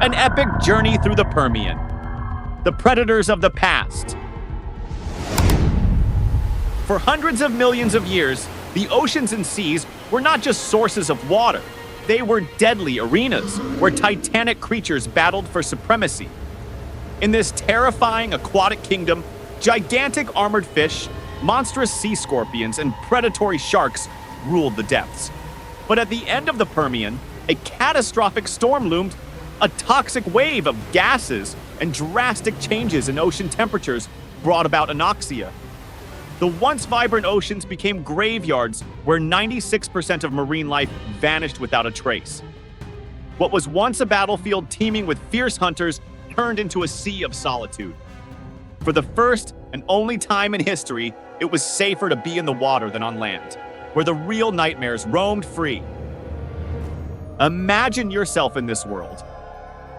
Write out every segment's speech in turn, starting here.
An epic journey through the Permian. The predators of the past. For hundreds of millions of years, the oceans and seas were not just sources of water. They were deadly arenas where titanic creatures battled for supremacy. In this terrifying aquatic kingdom, gigantic armored fish, monstrous sea scorpions, and predatory sharks ruled the depths. But at the end of the Permian, a catastrophic storm loomed. A toxic wave of gases and drastic changes in ocean temperatures brought about anoxia. The once vibrant oceans became graveyards where 96% of marine life vanished without a trace. What was once a battlefield teeming with fierce hunters turned into a sea of solitude. For the first and only time in history, it was safer to be in the water than on land, where the real nightmares roamed free. Imagine yourself in this world.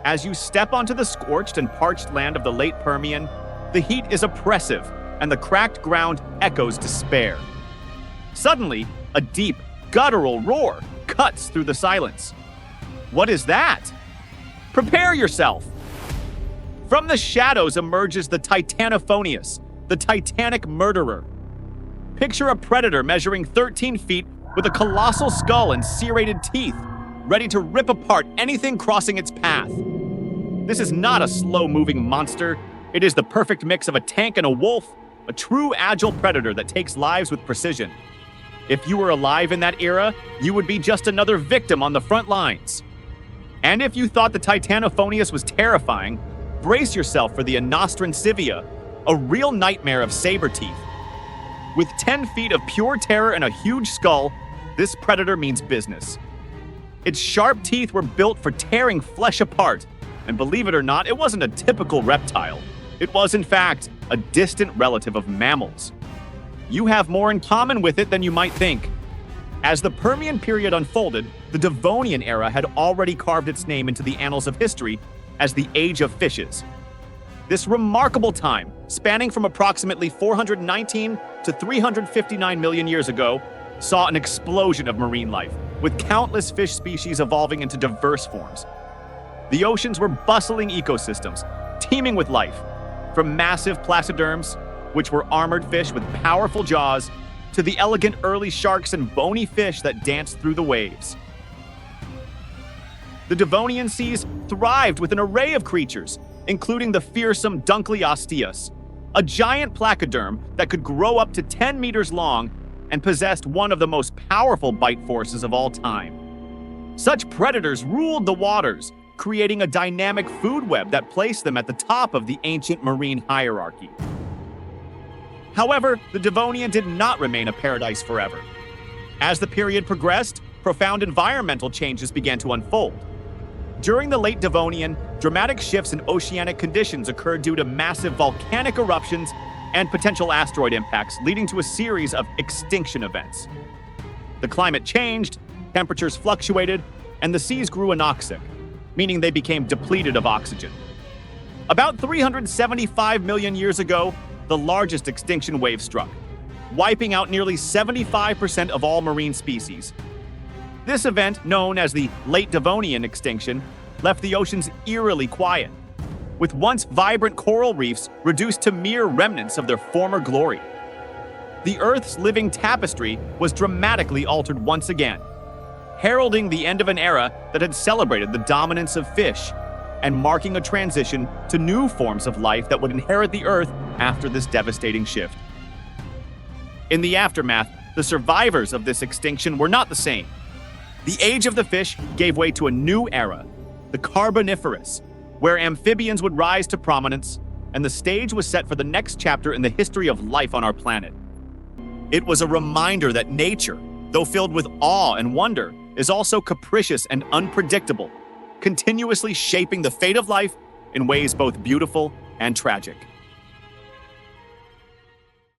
As you step onto the scorched and parched land of the late Permian, the heat is oppressive and the cracked ground echoes despair. Suddenly, a deep, guttural roar cuts through the silence. What is that? Prepare yourself! From the shadows emerges the Titanophonius, the Titanic murderer. Picture a predator measuring 13 feet with a colossal skull and serrated teeth, ready to rip apart anything crossing its path. This is not a slow-moving monster. It is the perfect mix of a tank and a wolf, a true agile predator that takes lives with precision. If you were alive in that era, you would be just another victim on the front lines. And if you thought the Titanophonius was terrifying, brace yourself for the Anostrancivia, a real nightmare of saber teeth. With 10 feet of pure terror and a huge skull, this predator means business. Its sharp teeth were built for tearing flesh apart, and believe it or not, it wasn't a typical reptile. It was, in fact, a distant relative of mammals. You have more in common with it than you might think. As the Permian period unfolded, the Devonian era had already carved its name into the annals of history as the Age of Fishes. This remarkable time, spanning from approximately 419 to 359 million years ago, saw an explosion of marine life, with countless fish species evolving into diverse forms. The oceans were bustling ecosystems, teeming with life, from massive placoderms, which were armored fish with powerful jaws, to the elegant early sharks and bony fish that danced through the waves. The Devonian seas thrived with an array of creatures, including the fearsome Dunkleosteus, a giant placoderm that could grow up to 10 meters long and possessed one of the most powerful bite forces of all time. Such predators ruled the waters, creating a dynamic food web that placed them at the top of the ancient marine hierarchy. However, the Devonian did not remain a paradise forever. As the period progressed, profound environmental changes began to unfold. During the late Devonian, dramatic shifts in oceanic conditions occurred due to massive volcanic eruptions and potential asteroid impacts, leading to a series of extinction events. The climate changed, temperatures fluctuated, and the seas grew anoxic, meaning they became depleted of oxygen. About 375 million years ago, the largest extinction wave struck, wiping out nearly 75% of all marine species. This event, known as the Late Devonian Extinction, left the oceans eerily quiet, with once vibrant coral reefs reduced to mere remnants of their former glory. The Earth's living tapestry was dramatically altered once again, heralding the end of an era that had celebrated the dominance of fish and marking a transition to new forms of life that would inherit the Earth after this devastating shift. In the aftermath, the survivors of this extinction were not the same. The age of the fish gave way to a new era, the Carboniferous, where amphibians would rise to prominence, and the stage was set for the next chapter in the history of life on our planet. It was a reminder that nature, though filled with awe and wonder, is also capricious and unpredictable, continuously shaping the fate of life in ways both beautiful and tragic.